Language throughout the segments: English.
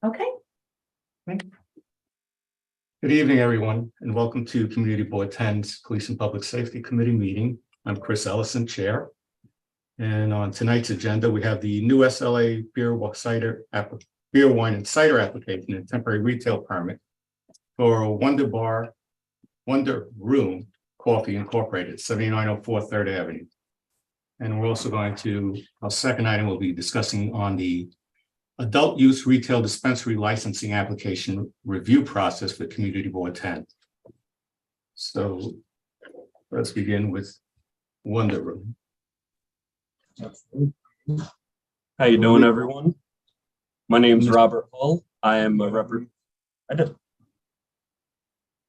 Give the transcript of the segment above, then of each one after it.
Okay. Good evening, everyone, and welcome to Community Board 10's Police and Public Safety Committee meeting. I'm Chris Ellison, Chair. And on tonight's agenda, we have the new SLA beer, wine, and cider application and temporary retail permit for Wonder Room Coffee Incorporated, 7904 3rd Avenue. And we're also going to, our second item will be discussing on the adult use retail dispensary licensing application review process for Community Board 10. So let's begin with Wonder Room. How you doing, everyone? My name's Robert Hull. I am a representative.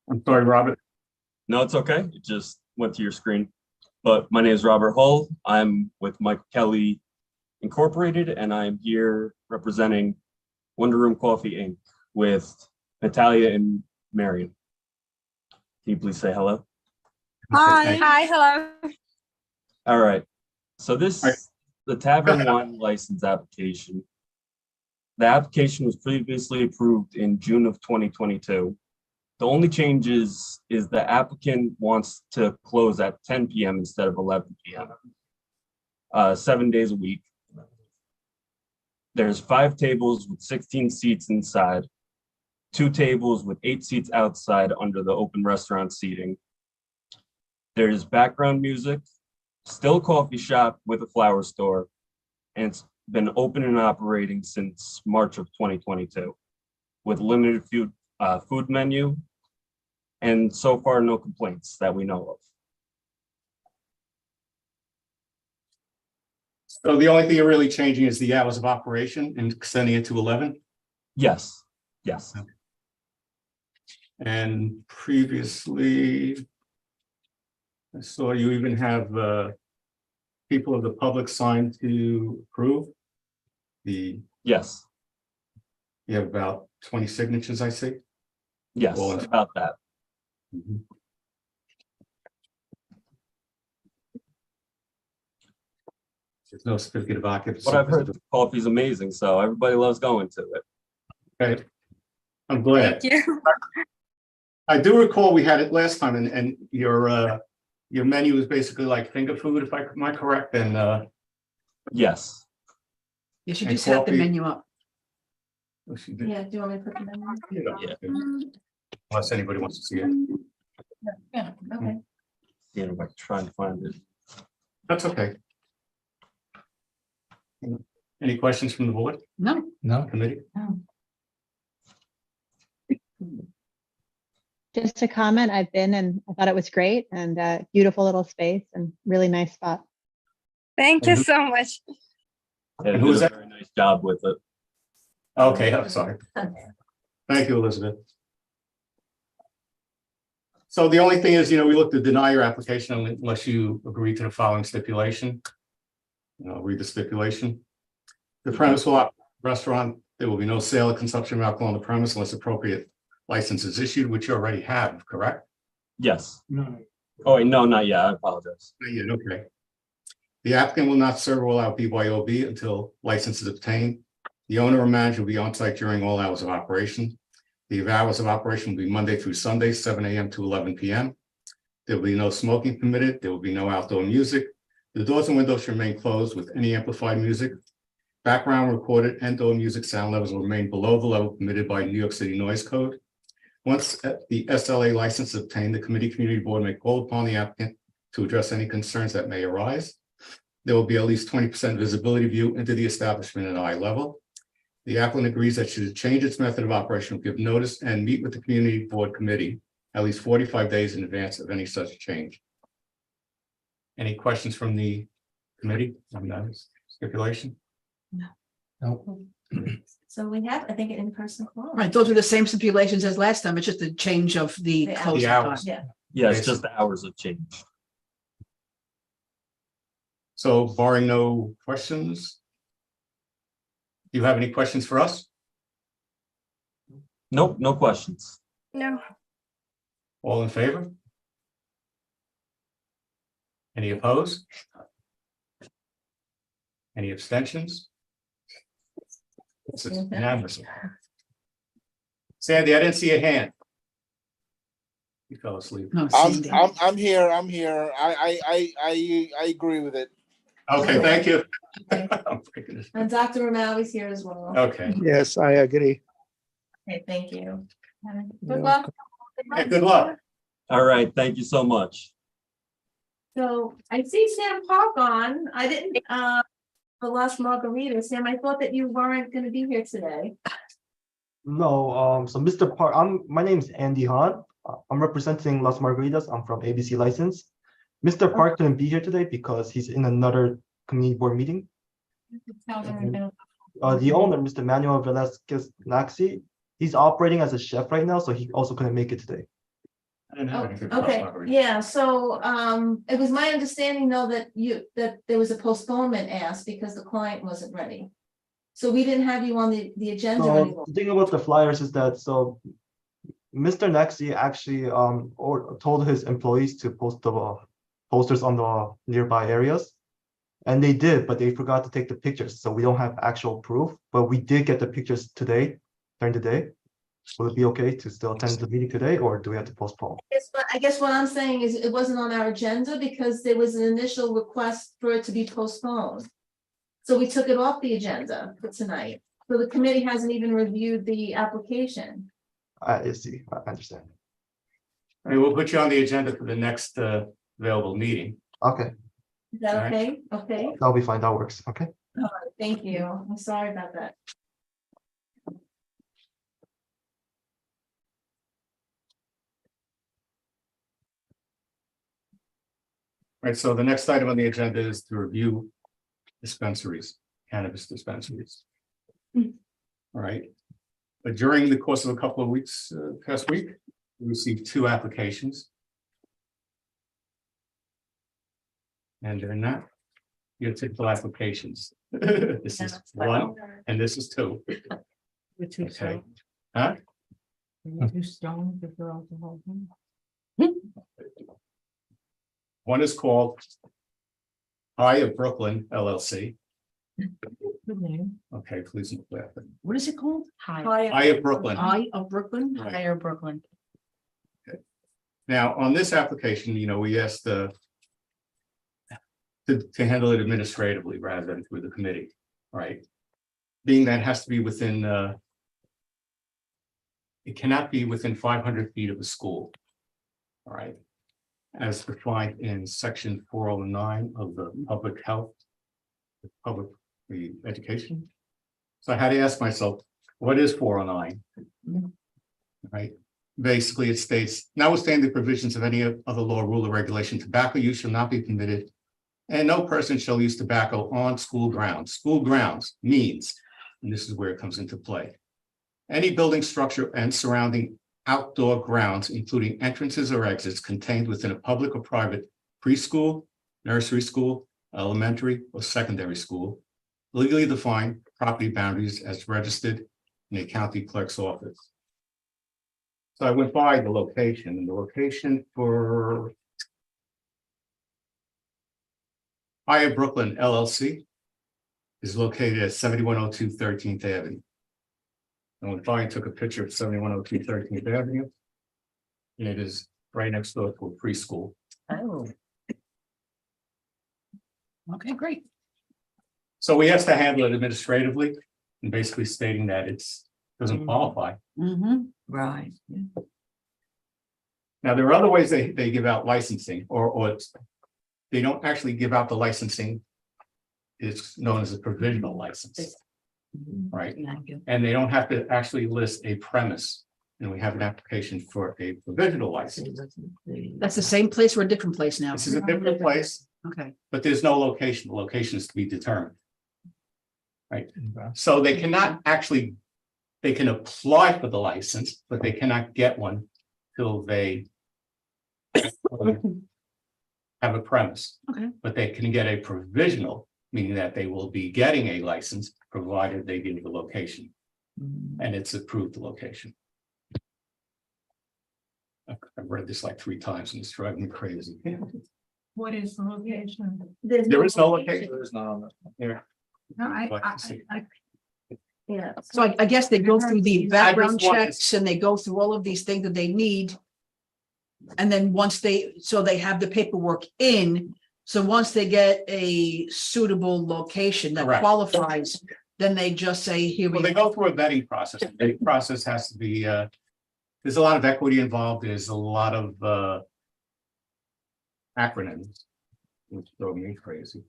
I'm sorry, Robert. No, it's okay. It just went to your screen. But my name is Robert Hull. I'm with Mike Kelly Incorporated, and I'm here representing Wonder Room Coffee Inc. with Natalia and Marion. Can you please say hello? Hi. Hi, hello. All right. So this is the Tavern One license application. The application was previously approved in June of 2022. The only change is the applicant wants to close at 10 p.m. instead of 11 p.m. 7 days a week. There's 5 tables with 16 seats inside, 2 tables with 8 seats outside under the open restaurant seating. There's background music, still a coffee shop with a flower store, and it's been open and operating since March of 2022 with limited food menu, and so far no complaints that we know of. So the only thing you're really changing is the hours of operation and extending it to 11? Yes, yes. And previously, I saw you even have people of the public sign to approve. Yes, You have about 20 signatures, I see. yes, Well, about that. Mhm. There's no certificate of occupancy. But I've heard the coffee's amazing, so everybody loves going to it. Okay. I'm glad. Thank you. I do recall we had it last time, and your menu was basically like finger food, if am I correct? And Yes. You should And just have the coffee. menu up. oh, she did. Yeah, do you want me to put the menu up? Yeah. Unless anybody wants to see it. Yeah, okay. You know, like trying to find it. That's okay. Any questions from the board? No. No. Committee? Just a comment, I've been and I thought it was great and beautiful little space and really nice spot. Thank you so much. They And who did is a that? very nice job with it. Okay, I'm sorry. Thank you, Elizabeth. So the only thing is, we look to deny your application unless you agree to the following stipulation. I'll read the stipulation. The premise will operate as a restaurant. There will be no sale or consumption of alcohol on the premise unless appropriate license is issued, which you already have, correct? Yes. Oh, wait, no, not yet. I apologize. Yeah, okay. The applicant will not serve or allow BYOB until license is obtained. The owner or manager will be on site during all hours of operation. The hours of operation will be Monday through Sunday, 7 a.m. to 11 p.m. There will be no smoking permitted. There will be no outdoor music. The doors and windows should remain closed with any amplified music. Background recorded indoor music sound levels will remain below the level permitted by New York City Noise Code. Once the SLA license is obtained, the community board may call upon the applicant to address any concerns that may arise. There will be at least 20% visibility view into the establishment at eye level. The applicant agrees that should it change its method of operation, will give notice and meet with the community board committee at least 45 days in advance of any such change. Any questions from the committee on that stipulation? No. So we have, I think, an in-person call. Right, those are the same stipulations as last time. It's just a change of the The closing hours. time. Yeah. Yeah, it's just the hours have changed. So barring no questions, do you have any questions for us? Nope, no questions. No. All in favor? Any opposed? Any abstentions? This is unanimous. Sandy, I didn't see a hand. You fell asleep. No, I'm Sandy. I'm here. I'm here. I agree with it. Okay, thank you. Okay. I'm freaking this- And Dr. Romali's here as well. Okay, Yes, I agree. Okay, thank you. Good Yeah. luck. Hey, good luck. All right, thank you so much. So I see Sam Park on. I didn't, the last margarita. Sam, I thought that you weren't gonna be here today. No, so Mr. Park, my name is Andy Hahn. I'm representing Las Margaritas. I'm from ABC License. Mr. Park couldn't be here today because he's in another community board meeting. The owner, Mr. Manuel Velasquez Naxi, he's operating as a chef right now, so he also couldn't make it today. I didn't have anything. for Okay, Marguerite. yeah, so it was my understanding though that there was a postponement asked because the client wasn't ready. So we didn't have you on the agenda So anymore. the thing about the flyers is that, so Mr. Naxi actually or told his employees to post the posters on the nearby areas. And they did, but they forgot to take the pictures, so we don't have actual proof, but we did get the pictures today, during the day. Will it be okay to still attend the meeting today, or do we have to postpone? I guess what I'm saying is it wasn't on our agenda because there was an initial request for it to be postponed. So we took it off the agenda for tonight. So the committee hasn't even reviewed the application. I see, I understand. I mean, we'll put you on the agenda for the next available meeting. Okay, Is that All right. okay? Okay, that'll be fine, that works, okay? thank you. I'm sorry about that. Right, so the next item on the agenda is to review dispensaries, cannabis dispensaries. Hmm. All right, but during the course of a couple of weeks, past week, we received 2 applications. And they're not your typical applications. This is 1 and this is 2. Okay. Huh? One is called Eye of Brooklyn LLC. Okay, please look that. What is it called? Eye of Brooklyn. Eye of Brooklyn? Right. Higher Brooklyn. Now, on this application, we asked to handle it administratively rather than through the committee, right? Being that it has to be within, it cannot be within 500 feet of a school. All right, as defined in section 409 of the public health, the education. So I had to ask myself, what is 409? Right, basically it states, notwithstanding the provisions of any other law, rule, or regulation, tobacco use shall not be permitted, and no person shall use tobacco on school grounds. School grounds means, and this is where it comes into play, any building, structure, and surrounding outdoor grounds, including entrances or exits contained within a public or private preschool, nursery school, elementary, or secondary school, legally defined property boundaries as registered in a county clerk's office. So I went by the location, and the location for Eye of Brooklyn LLC is located at 7102 13th Avenue. And when I took a picture of 7102 13th Avenue, and it is right next door to a preschool. Oh. Okay, great. So we have to handle it administratively and basically stating that it's doesn't qualify. Right. Now, there are other ways they give out licensing or they don't actually give out the licensing. It's known as a provisional license, right? And they don't have to actually list a premise. And we have an application for a provisional license. That's the same place or a different place now? This is a different place, Okay. but there's no location. The location is to be determined. Right, so they cannot actually, they can apply for the license, but they cannot get one till they have a premise. Okay. But they can get a provisional, meaning that they will be getting a license provided they give the location and it's approved the location. I've read this like 3 times and it's driving me crazy. What is the location? There is no location. There is none here. No, Like to see. Yeah. So I guess they go through the background wanted- checks and they go through all of these things that they need. And then once they have the paperwork in, so once they get a suitable location that Correct. qualifies, then they just say, here Well, we they go. go through a vetting process. The vetting process has to be, there's a lot of equity involved. There's a lot of acronyms, which drove me crazy.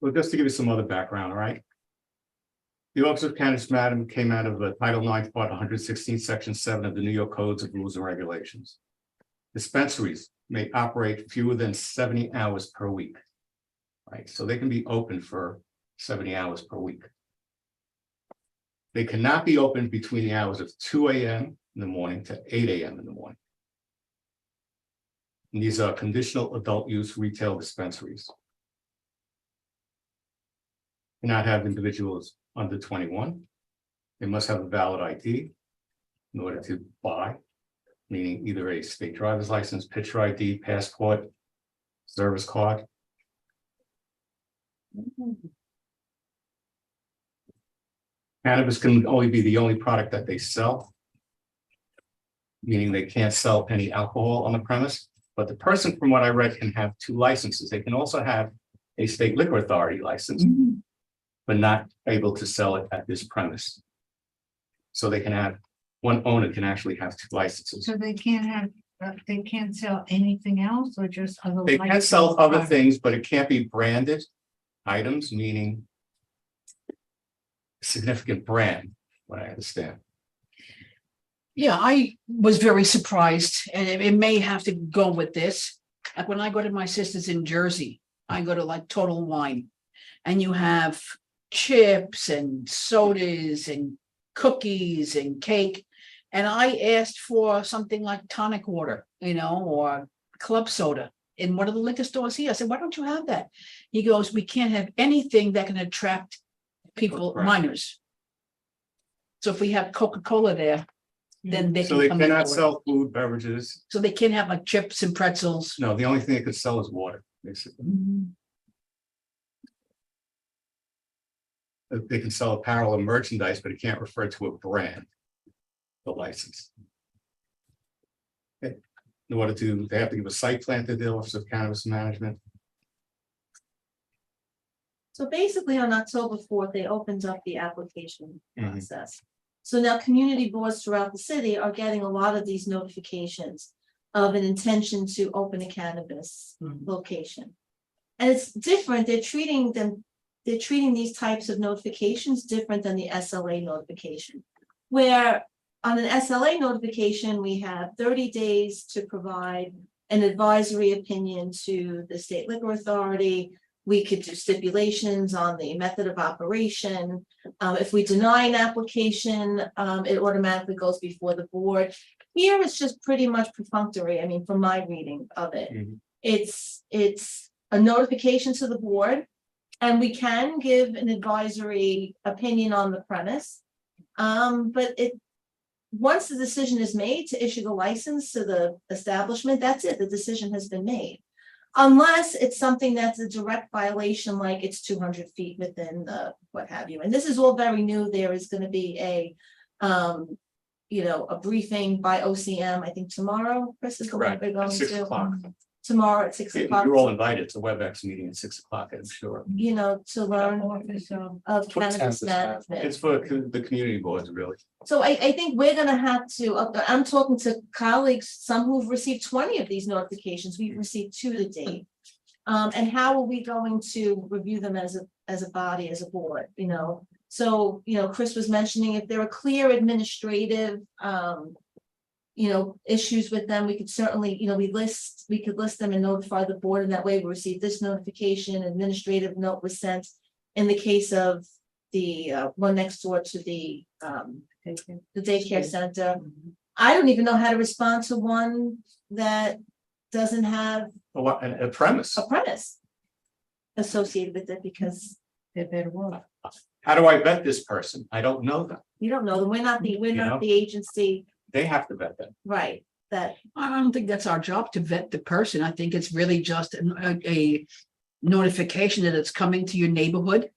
Well, just to give you some other background, all right? The Office of Cannabis Madam came out of Title IX, Part 116, Section 7 of the New York Codes of Rules and Regulations. Dispensaries may operate fewer than 70 hours per week. Right, so they can be open for 70 hours per week. They cannot be open between the hours of 2 a.m. in the morning to 8 a.m. in the morning. And these are conditional adult use retail dispensaries. Cannot have individuals under 21. They must have a valid ID in order to buy, meaning either a state driver's license, picture ID, passport, service card. Cannabis can only be the only product that they sell, meaning they can't sell any alcohol on the premise. But the person, from what I read, can have 2 licenses. They can also have a state liquor authority license, but not able to sell it at this premise. So they can have, one owner can actually have 2 licenses. So they can't have, they can't sell anything else or just other. They can licensed sell other products? things, but it can't be branded items, meaning significant brand, what I understand. Yeah, I was very surprised, and it may have to go with this. Like when I go to my sister's in Jersey, I go to like Total Wine, and you have chips and sodas and cookies and cake. And I asked for something like tonic water, or club soda in one of the liquor stores here. I said, why don't you have that? He goes, we can't have anything that can attract people, Right. minors. So if we have Coca-Cola there, then they So can they come in cannot for it. sell food, beverages. So they can't have like chips and pretzels. No, the only thing they could sell is water, basically. They can sell apparel and merchandise, but it can't refer to a brand, the license. Okay. In order to, they have to give a site plan to the Office of Cannabis Management. So basically, on October 4th, they opened up the application Mhm. process. So now community boards throughout the city are getting a lot of these notifications of an intention to open a cannabis Mhm. location. And it's different, they're treating these types of notifications different than the SLA notification. Where on an SLA notification, we have 30 days to provide an advisory opinion to the state liquor authority. We could do stipulations on the method of operation. If we deny an application, it automatically goes before the board. Here, it's just pretty much perfunctory, I mean, from my reading of it. Mhm. It's a notification to the board, and we can give an advisory opinion on the premise. But once the decision is made to issue the license to the establishment, that's it, the decision has been made. Unless it's something that's a direct violation, like it's 200 feet within the what have you. And this is all very new. There is going to be a briefing by OCM, I think tomorrow. Chris is the one Correct, we're at going 6 to o'clock. tomorrow at 6 o'clock. You're all invited to WebEx meeting at 6 o'clock, I'm sure. To learn Office of cannabis management. It's for the community boards, really. So I think we're gonna have to, I'm talking to colleagues, some who've received 20 of these notifications, we've received 2 to date. And how are we going to review them as a body, as a board, So, Chris was mentioning if there are clear administrative, issues with them, we could certainly, we could list them and notify the board, and that way we receive this notification, administrative note was sent. In the case of the one next door to the daycare center, I don't even know how to respond to one that doesn't have A premise. a premise associated with it, because They better work. How do I vet this person? I don't know them. you don't know them. We're not the know? agency, They have to vet them. right? that, I don't think that's our job to vet the person. I think it's really just a notification that it's coming to your neighborhood.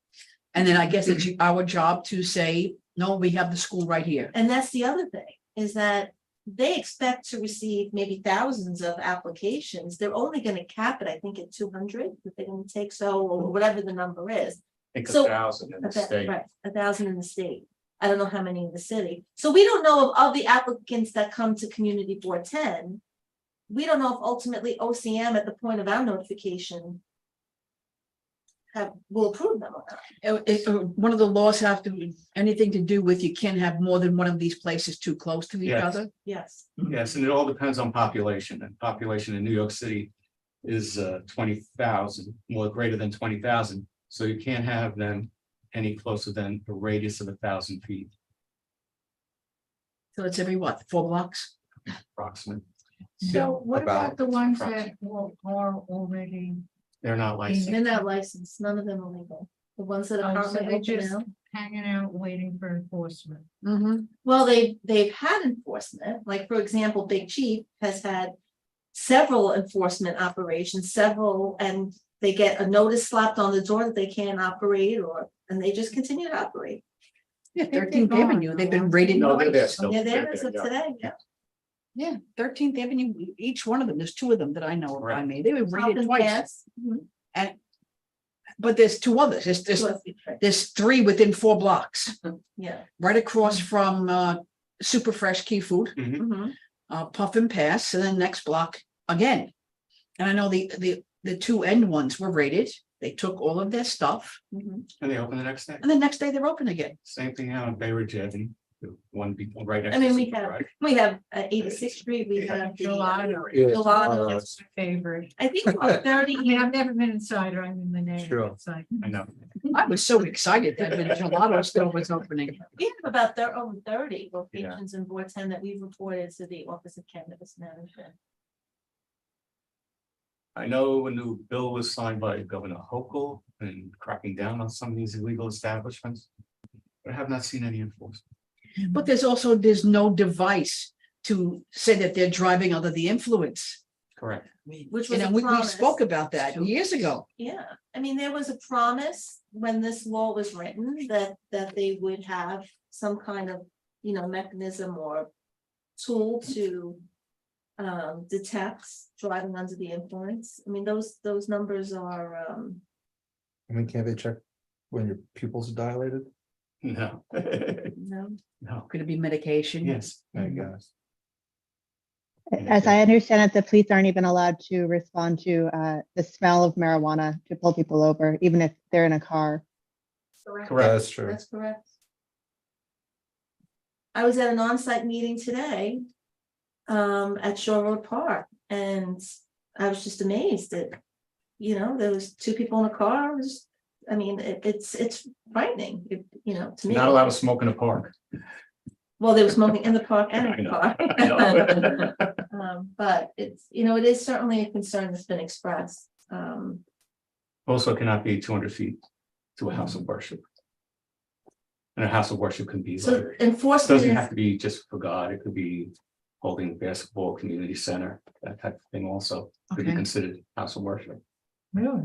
And then I guess it's our job to say, no, we have the school right here. and that's the other thing, is that they expect to receive maybe thousands of applications. They're only gonna cap it, I think, at 200, that they're gonna take, so, or whatever the number is. Think So- 1,000 in the state. Right, 1,000 in the state. I don't know how many in the city. So we don't know of the applicants that come to Community Board 10. We don't know if ultimately OCM at the point of our notification will approve them or not. One of the laws have to, anything to do with you can't have more than one of these places too close to each Yes. other. Yes, Yes, and it all depends on population, and population in New York City is 20,000, more greater than 20,000. So you can't have them any closer than a radius of 1,000 feet So it's every what, 4 blocks? approximate. So what about About the ones that approximately. are already, They're not licensed. they're not licensed, none of them are legal. The ones that are oh, so currently they're open just now. hanging out waiting for enforcement? Well, they've had enforcement, like, for example, Big Chief has had several enforcement operations, and they get a notice slapped on the door that they can't operate, and they just continue to operate. Yeah, they're 13th gone, Avenue, they've though, been aren't rated No, they're there twice. still. They're there They're as of yeah. today, yeah. Yeah, 13th Avenue, each one of them, there's 2 of them that I know of by Right. me, they were Up rated and twice. past. But there's 2 others, there's 3 within 4 blocks, Yeah. right across from Super Fresh Key Food, Mhm. Puff and Pass, and then next block again. And I know the 2 end ones were rated, they took all of their stuff, Mhm. And they open the next day. and the next day they're open again. Same thing out on Bay Ridge Avenue, the one right next. I mean, to we Super have, Drive. we have 86th Street, we have the Gelato. Gelato. That's my favorite. I think about 30. I mean, I've never been inside, or I'm in the name. Sure. It's like, I know. I was so excited that the gelato store was opening. We have about over 30 locations in Board 10 that we've reported to the Office of Cannabis Management. I know a new bill was signed by Governor Hochul and cracking down on some of these illegal establishments. But I have not seen any enforcement. But there's no device to say that they're driving under the influence. Correct. Which You was know, a we promise. spoke about that years ago. Yeah, I mean, there was a promise when this law was written that they would have some kind of, mechanism or tool to detect driving under the influence. I mean, those numbers are, I mean, can't they check when your pupils are dilated? No. No. Could it be medication? Yes. I guess. As I understand it, the police aren't even allowed to respond to the smell of marijuana to pull people over, even if they're in a car. correct. Correct. That's true. That's correct. I was at an on-site meeting today at Shore Road Park, and I was just amazed that, there was 2 people in a car. I mean, it's frightening, to me. Not allowed to smoke in a park. Well, they were smoking in the park and I in the know. car. I know. But it's, it is certainly a concern that's been expressed. Also cannot be 200 feet to a house of worship. And a house of worship can be So like, enforcement doesn't is, have to be just for God, it could be holding a basketball community center, that type of thing also could be Okay. considered house of worship. really?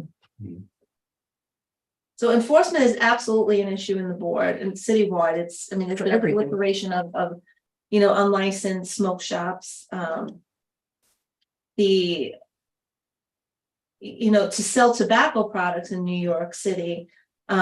so enforcement is absolutely an issue in the board and citywide. It's For a everything. proliferation of unlicensed smoke shops. To sell tobacco products in New York City,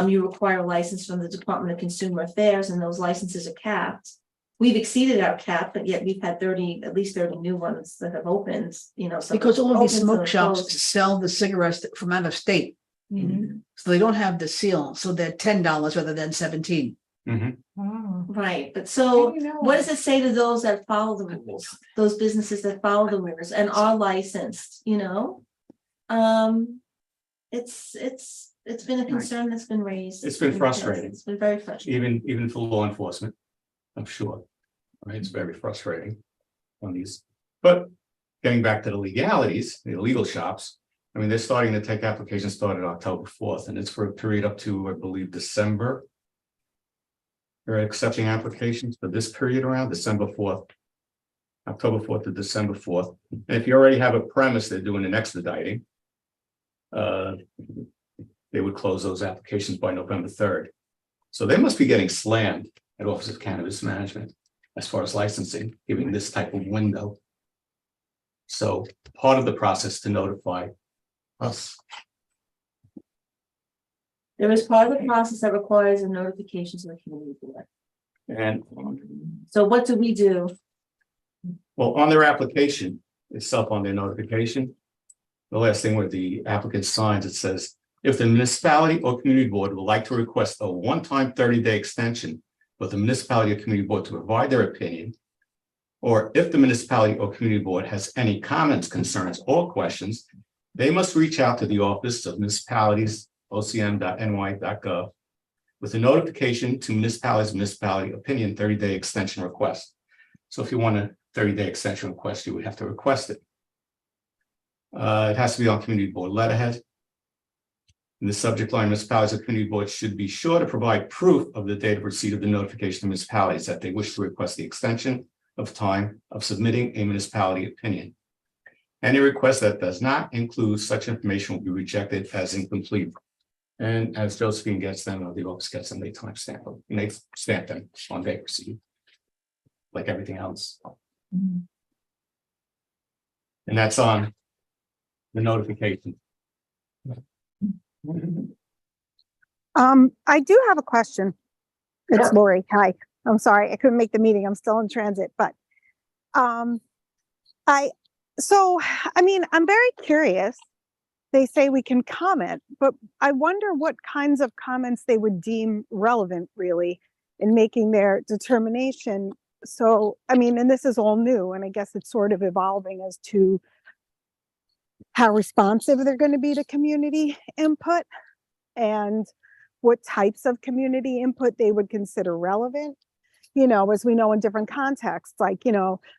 you require a license from the Department of Consumer Affairs, and those licenses are capped. We've exceeded our cap, but yet we've had at least 30 new ones that have opened, some Because all of these opened, some smoke have shops closed. sell the cigarettes from out of state, Mhm. so they don't have the seal, so they're $10 rather than 17. Mhm. Wow. Right, but so How do you know what that? does it say to those that follow the rules? Those businesses that follow the rules and are licensed, It's been a concern that's been raised. It's been in the past. frustrating. It's been very frustrating. Even for law enforcement, I'm sure. Right, it's very frustrating on these, but getting back to the legalities, the illegal shops. I mean, they're starting to take applications started October 4th, and it's for a period up to, I believe, December. They're accepting applications for this period around December 4th. October 4th to December 4th. And if you already have a premise, they're doing an expediting. They would close those applications by November 3rd. So they must be getting slammed at Office of Cannabis Management as far as licensing, giving this type of window. So part of the process to notify us. There is part of the process that requires a notification to the community board. And So what do we do? well, on their application itself, on their notification, the last thing where the applicant signs, it says, if the municipality or community board would like to request a one-time 30-day extension for the municipality or community board to provide their opinion, or if the municipality or community board has any comments, concerns, or questions, they must reach out to the Office of Municipalities, ocm.ny.gov, with a notification to municipality opinion 30-day extension request. So if you want a 30-day extension request, you would have to request it. It has to be on community board letterhead. In the subject line, municipalities or community boards should be sure to provide proof of the date of receipt of the notification to municipalities that they wish to request the extension of time of submitting a municipality opinion. Any request that does not include such information will be rejected as incomplete. And as Josephine gets them, or the office gets them, they timestamp them, and they stamp them on day receipt, like everything else. And that's on the notification. I do have a question. It's Sure. Lori. Hi. I'm sorry. I couldn't make the meeting. I'm still in transit, but I'm very curious. They say we can comment, but I wonder what kinds of comments they would deem relevant really in making their determination. So, and this is all new, and I guess it's sort of evolving as to how responsive they're going to be to community input and what types of community input they would consider relevant. As we know in different contexts, like,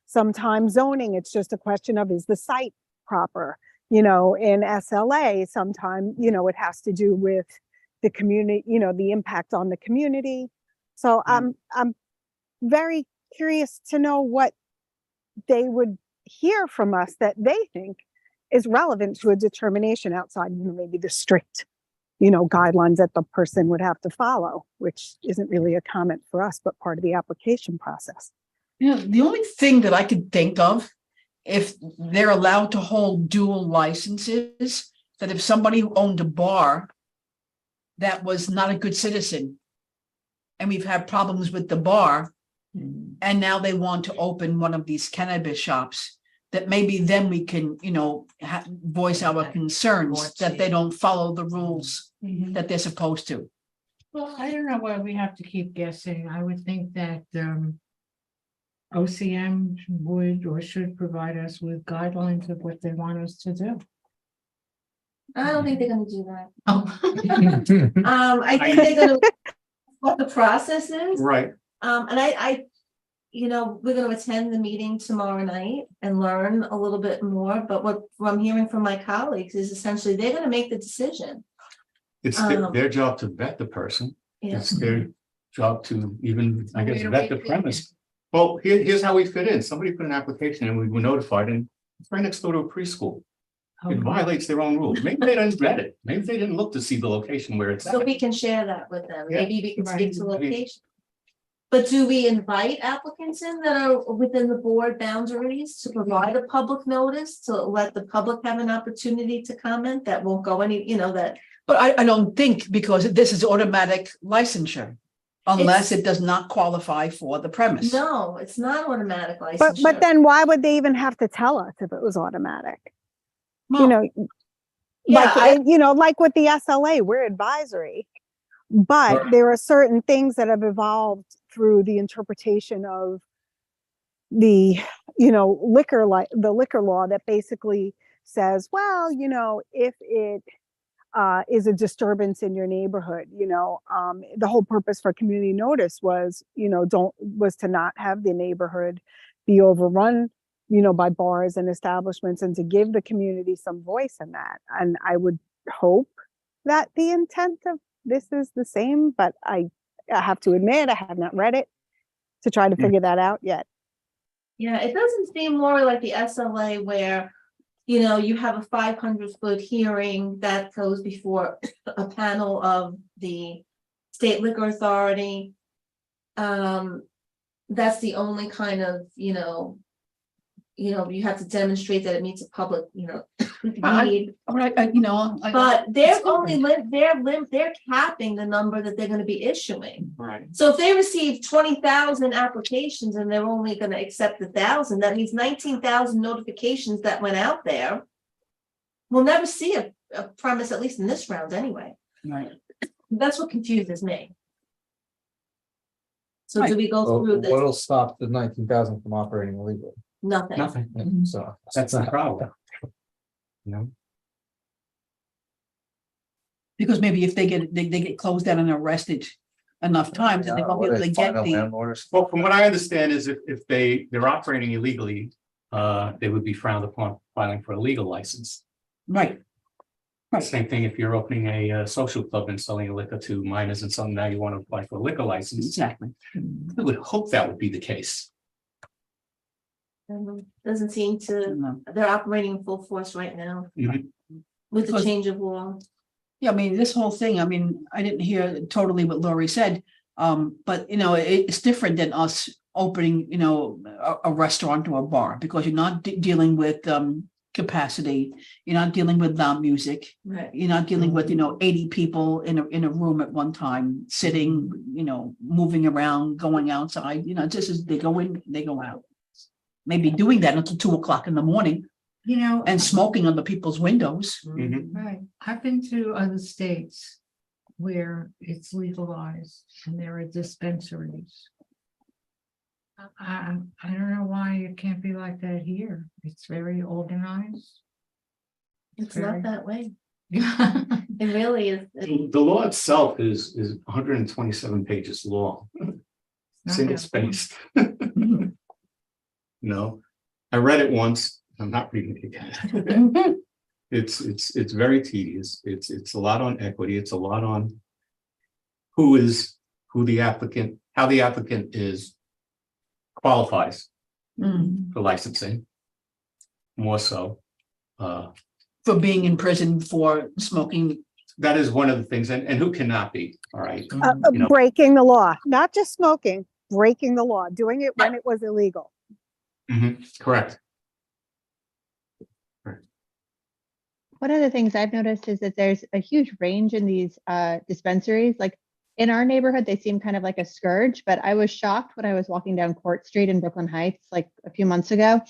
sometimes zoning, it's just a question of, is the site proper? In SLA, sometimes, it has to do with the community, the impact on the community. So I'm very curious to know what they would hear from us that they think is relevant to a determination outside, maybe the strict, guidelines that the person would have to follow, which isn't really a comment for us, but part of the application process. The only thing that I could think of, if they're allowed to hold dual licenses, that if somebody who owned a bar that was not a good citizen, and we've had problems with the bar, and now they want to open one of these cannabis shops, that maybe then we can, voice our concerns that they don't follow the rules that they're supposed to. Well, I don't know why we have to keep guessing. I would think that OCM would or should provide us with guidelines of what they want us to do. I don't think they're gonna do that. Oh. I think they're gonna what the process is. Right. And I we're gonna attend the meeting tomorrow night and learn a little bit more, but what I'm hearing from my colleagues is essentially they're gonna make the decision. It's their job to vet the person. Yeah. It's their job to even, I guess, Where do vet we the fit premise. Well, here's how we fit in. Somebody put an application and we were notified, and it's right next door to a preschool. It violates their own rules. Maybe they didn't vet it. Maybe they didn't look to see the location where it's So at. we can share that with them. Yeah. Maybe we can speak to Right. location. But do we invite applicants in that are within the board boundaries to provide a public notice, to let the public have an opportunity to comment? That won't go any, that. But I don't think, because this is automatic licensure, unless it does not qualify for the premise. No, it's not automatic licensure. But then why would they even have to tell us if it was automatic? Well, Yeah, Like with the SLA, we're advisory, but Right. there are certain things that have evolved through the interpretation of the, the liquor law that basically says, well, if it is a disturbance in your neighborhood, the whole purpose for community notice was, was to not have the neighborhood be overrun, by bars and establishments, and to give the community some voice in that. And I would hope that the intent of this is the same, but I have to admit, I have not read it to try to figure that out yet. Yeah, it doesn't seem more like the SLA where, you know, you have a 500-foot hearing that goes before a panel of the State Liquor Authority. That's the only kind of, you have to demonstrate that it meets a public, need. But they're they're capping the number that they're gonna be issuing. Right. So if they receive 20,000 applications and they're only gonna accept 1,000, that means 19,000 notifications that went out there. We'll never see a premise, at least in this round anyway. Right. That's what confuses me. So do we go Well, through this? what'll stop the 19,000 from operating illegally? Nothing. Nothing. So That's the problem. You know, Because maybe if they get closed down and arrested enough times, then they won't be able to get the, landlords. well, from what I understand is if they're operating illegally, they would be frowned upon filing for a legal license. right. Right. Same thing if you're opening a social club and selling liquor to minors and something, now you want to apply for a liquor license. Exactly. I would hope that would be the case. Doesn't seem to, No. they're operating in full force right now with the Because- change of law. Yeah, I mean, this whole thing, I mean, I didn't hear totally what Lori said. But it's different than us opening, a restaurant or a bar, because you're not dealing with capacity. You're not dealing with loud music. Right. You're not dealing with, 80 people in a room at one time, sitting, moving around, going outside, they go in, they go out. Maybe doing that until 2:00 in the morning and smoking on the people's windows. Mhm. Right, I've been to other states where it's legalized and there are dispensaries. I don't know why it can't be like that here. It's very organized. It's Very- not that way. Yeah. It really is. The law itself is 127 pages long, single spaced. No, I read it once. I'm not reading it again. It's very tedious. It's a lot on equity. It's a lot on how the applicant qualifies for licensing. More so. For being in prison for smoking. That is one of the things, and who cannot be, all right? You know. Breaking the law, not just smoking, breaking the law, doing it when it was illegal. Correct. One of the things I've noticed is that there's a huge range in these dispensaries. Like in our neighborhood, they seem kind of like a scourge, but I was shocked when I was walking down Court Street in Brooklyn Heights, like a few months ago.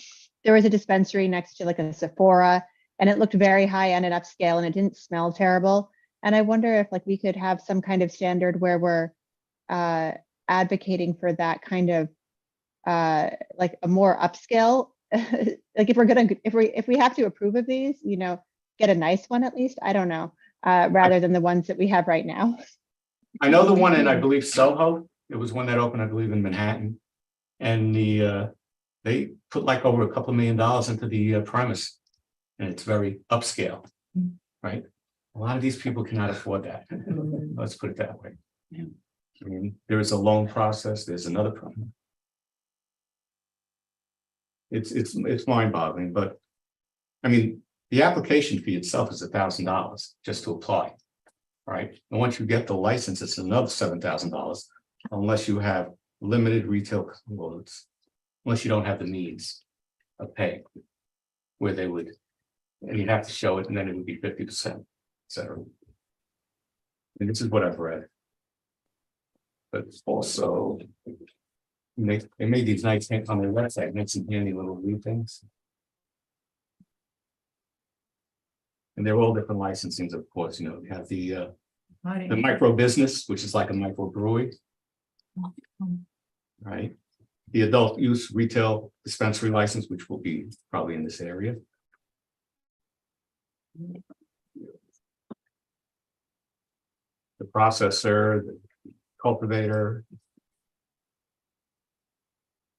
There was a dispensary next to like a Sephora, and it looked very high end and upscale, and it didn't smell terrible. And I wonder if like we could have some kind of standard where we're advocating for that kind of like a more upscale. Like if we have to approve of these, get a nice one at least. I don't know, rather than the ones that we have right now. I know the one in, I believe, Soho. It was one that opened, I believe, in Manhattan. And they put like over $2 million into the premise. And it's very upscale, right? A lot of these people cannot afford that. Let's put it that way. Yeah. I mean, there is a loan process. There's another problem. It's mind-boggling, but I mean, the application fee itself is $1,000 just to apply. Right, and once you get the license, it's another $7,000 unless you have limited retail loads, unless you don't have the means of paying, where they would, and you'd have to show it, and then it would be 50%, et cetera. And this is what I've read. But also, they made these nice things on their website, make some handy little wee things. And they're all different licensings, of course, you have the micro business, which is like a micro brewery. Right? The adult use retail dispensary license, which will be probably in this area. The processor, the cultivator.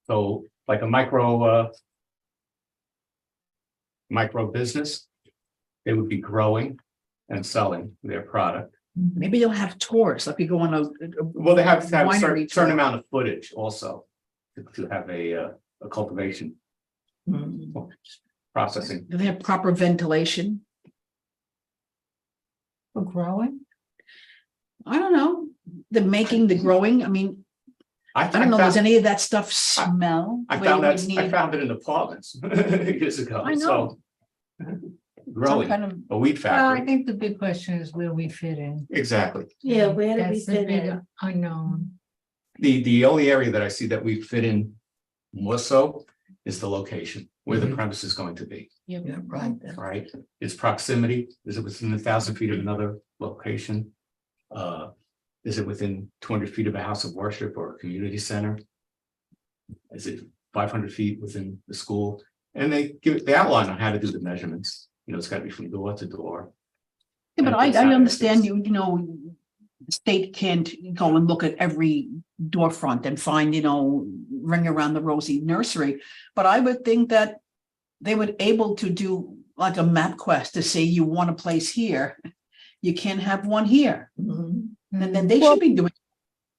So like a micro business, they would be growing and selling their product. Maybe you'll have tours, like you go on a. Well, they have to have a winery certain tour. amount of footage also to have a a cultivation Mm. processing. Do they have proper ventilation? For growing? I don't know. The making, the growing, I mean, I don't know, does any of that stuff smell? I where you found would that, I need found it in apartments years ago, I know. so. some Growing, kind of, a wheat Well, I factory, think the big question is where we fit in. exactly. Yeah, where do we That's the fit big in? unknown. The only area that I see that we fit in more so is the location, where the premise is going to be, yeah, Right. right? Its proximity, is it within 1,000 feet of another location? Is it within 200 feet of a house of worship or a community center? Is it 500 feet within the school? And they give the outline on how to do the measurements, you know, it's gotta be from door to door. Yeah, but And it's I not understand access. you know, the state can't go and look at every door front and find, you know, Ring Around the Rosie nursery. But I would think that they would able to do like a map quest to say you want a place here. You can't have one here. And then they Well, should be doing,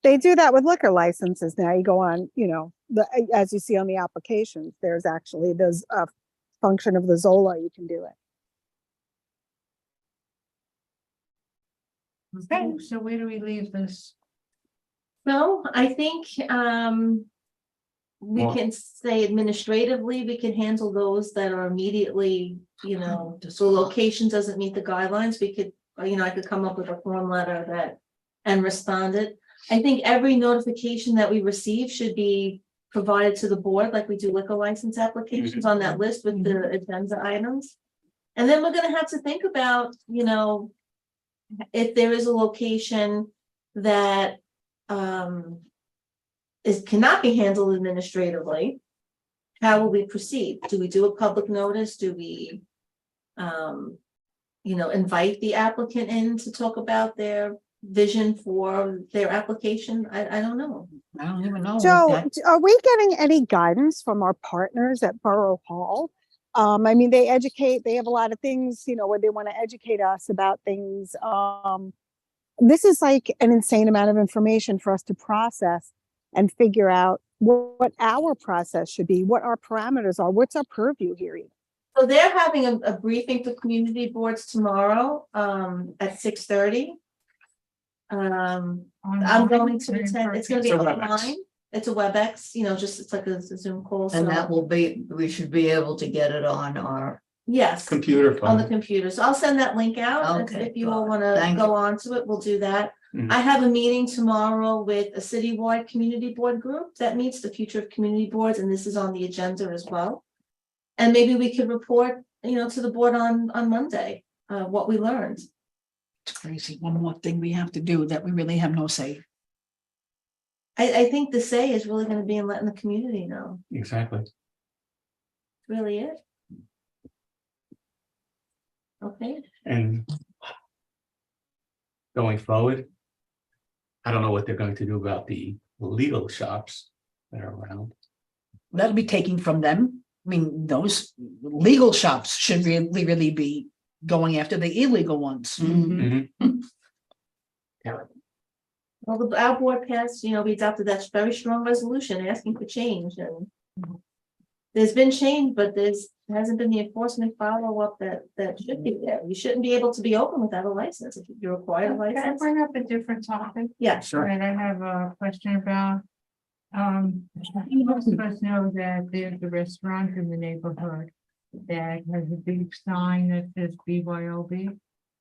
They do that with liquor licenses now. You go on, you know, as you see on the applications, there's a function of the Zola, you can do it. Okay, so where do we leave this? So I think we Well- can say administratively, we can handle those that are immediately, you know, the location doesn't meet the guidelines. We could, you know, I could come up with a form letter that and respond it. I think every notification that we receive should be provided to the board, like we do liquor license applications on that list with the agenda items. And then we're gonna have to think about, you know, if there is a location that cannot be handled administratively, how will we proceed? Do we do a public notice? Do we you know, invite the applicant in to talk about their vision for their application? I don't know. I don't even know. Joe, are we getting any guidance from our partners at Borough Hall? I mean, they have a lot of things, you know, where they want to educate us about things. This is like an insane amount of information for us to process and figure out what our process should be, what our parameters are, what's our purview here even. So they're having a briefing for community boards tomorrow at 6:30. I'm going to attend. It's gonna be It's a WebEx. online. It's a WebEx, you know, just it's like a Zoom call. And so- that will be, we should be able to get it on our, Yes, Computer on the phone. computer. So I'll send that link out. Okay, If you all good. wanna Thank go you. on to it, we'll do that. Mhm. I have a meeting tomorrow with a citywide community board group that meets the future of community boards, and this is on the agenda as well. And maybe we could report, you know, to the board on Monday, what we learned. It's crazy. One more thing we have to do that we really have no say. I think the say is really gonna be in letting the community know, Exactly. really it. Okay, And going forward, I don't know what they're going to do about the legal shops that are around. That'll be taken from them. I mean, those legal shops should really be going after the illegal ones. well, our board passed, you know, we adopted that very strong resolution asking for change, and there's been change, but there hasn't been the enforcement follow-up that should be there. You shouldn't be able to be open without a license if you require a Can I license. bring up a different topic? Yeah, Sure. And I have a question about, most of us know that there's a restaurant in the neighborhood that has a big sign that says BYOB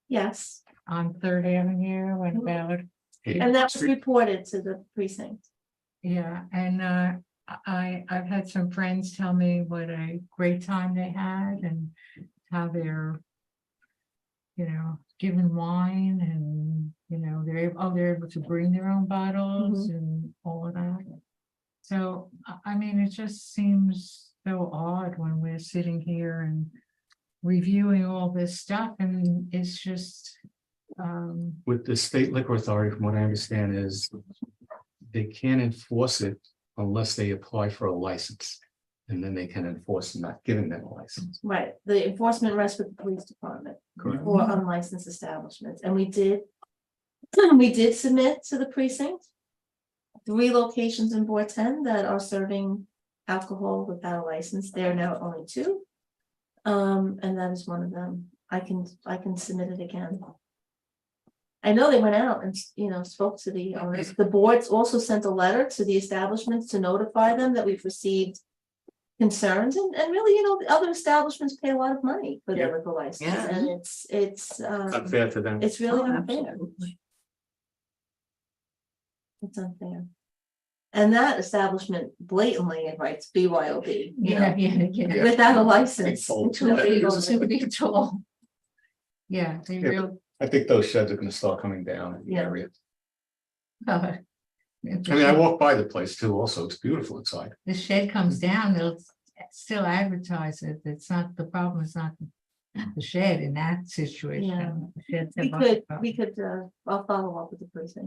yes, on Third Avenue and about, and that was reported to the precinct. yeah, and, I've had some friends tell me what a great time they had and how they're, you know, given wine and, you know, they're able to bring their own bottles and all of that. So, I mean, it just seems so odd when we're sitting here and reviewing all this stuff and it's just, With the state liquor authority, from what I understand, is they can't enforce it unless they apply for a license. And then they can enforce not giving them a license. Right, the enforcement rests with the police department Correct. for unlicensed establishments, and we did submit to the precinct 3 locations in Board 10 that are serving alcohol without a license. There are now only 2. And that is one of them. I can submit it again. I know they went out and, spoke to the owners. The boards also sent a letter to the establishments to notify them that we've received concerns, and really, the other establishments pay a lot of money for their Yeah. liquor license, Yeah. and it's Unfair to them. it's really Oh, unfair. absolutely. It's unfair. And that establishment blatantly writes BYOB, Yeah, yeah. without a license. told. Be told. Yeah, they Yeah. real. I think those sheds are gonna start coming down in the Yeah. area. uh, I mean, I walk by the place too, also, it's beautiful inside. The shed comes down, they'll still advertise it. It's not, the problem is not the shed in that situation. The sheds have other We problems. could, I'll follow up with the person.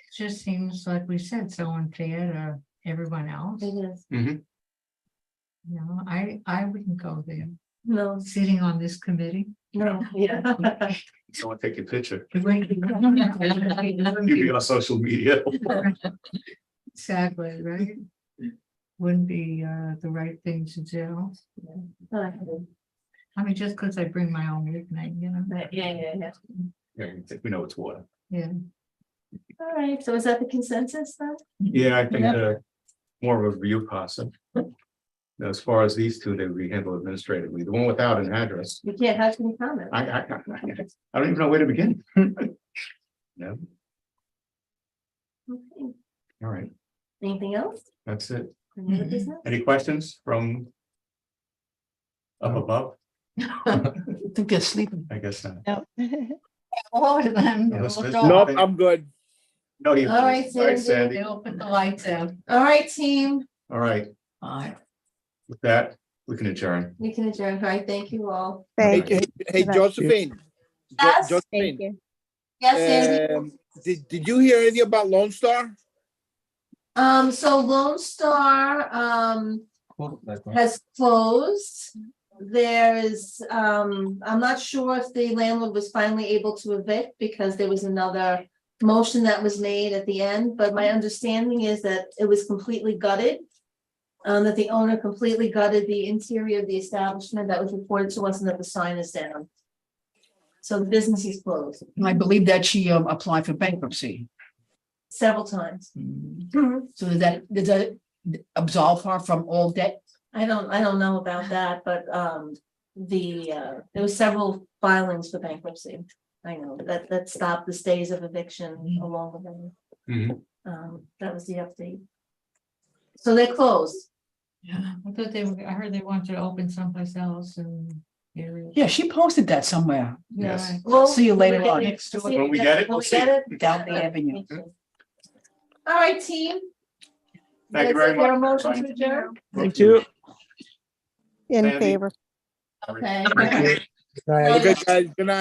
It just seems like we said, so unfair to everyone else. It is, I wouldn't go there, no, sitting on this committee. no, yeah. Someone take a picture. It wouldn't be- You be on social media. Exactly, right? Wouldn't be the right thing to do. I mean, just because I bring my own nickname, Yeah. Yeah, we know it's water. Yeah. All right, so is that the consensus then? Yeah, I think more of a review process. As far as these two, they will be handled administratively. The one without an address, You can't have any comment. I don't even know where to begin. No, Okay. all right, Anything else? that's it. Any other Mhm. business? Any questions from up above? I think they're sleeping. I guess not. No. All of them. Unless they'll Mr. go. Nope, Okay. I'm good. No, you. All right, All right, Sandy. Sandy. They'll put the lights out. All right, team, All right, with that, we can adjourn. we can adjourn. All right, thank you all. Hey, Thank you. hey, Josephine. Yes? Josephine, Thank you. Yes, Sandy. did you hear anything about Lone Star? So Lone Star, has closed. There is, I'm not sure if the landlord was finally able to evict because there was another motion that was made at the end, but my understanding is that it was completely gutted. That the owner completely gutted the interior of the establishment. That was reported to us, and that the sign is down. So the business is closed And I believe that she applied for bankruptcy. several times. So does that absolve her from all debt? I don't know about that, but there was several filings for bankruptcy. I know that stopped the stays of eviction along with them. That was the update. So they're closed. Yeah, I thought I heard they wanted to open someplace else and. Yeah, she posted that somewhere. Yes. Well, See you later when on. we Next door. see When we get it, when we'll we see. get it, Down the avenue. All right, team. Thank you very Is there a much. motion to adjourn? Thank you. In Sandy? favor. Okay. Thank you. Okay, guys, good night.